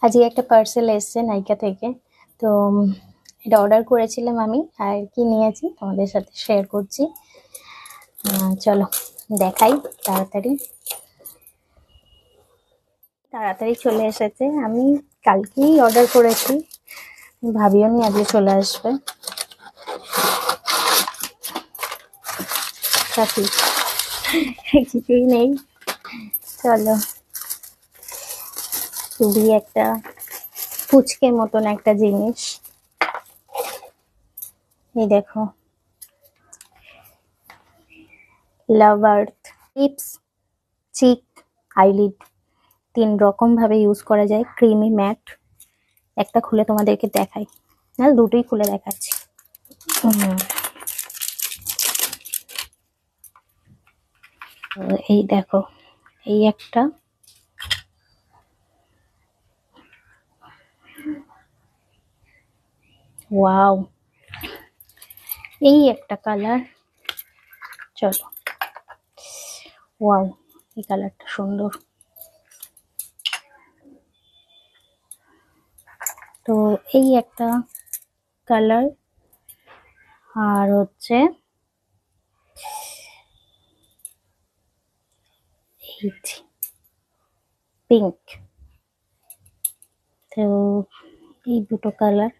আজকে একটা পার্সেল এসছে নাইকা থেকে। তো এটা অর্ডার করেছিলাম আমি, আর কি নিয়েছি তোমাদের সাথে শেয়ার করছি। চলো দেখাই। তাড়াতাড়ি তাড়াতাড়ি চলে এসেছে। আমি কালকেই অর্ডার করেছি, ভাবিও নি আজকে চলে আসবে। কিছুই নেই। চলো, খুবই একটা পুচকের মতন একটা জিনিস। এই দেখো, লাভ আর্থ লিপস চিক আইলিড, 3 রকম ভাবে ইউজ করা যায়। Creamy mat. একটা খুলে তোমাদেরকে দেখাই, না দুটোই খুলে দেখাচ্ছি। এই দেখো, এই একটা, ওয়াও, এই একটা কালার। চলো, ওয়াও, এই কালারটা সুন্দর। তো এই একটা কালার, আর হচ্ছে পিঙ্ক। তো এই দুটো কালার।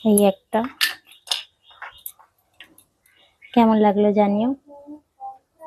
এই একটা, কেমন লাগলো জানিও।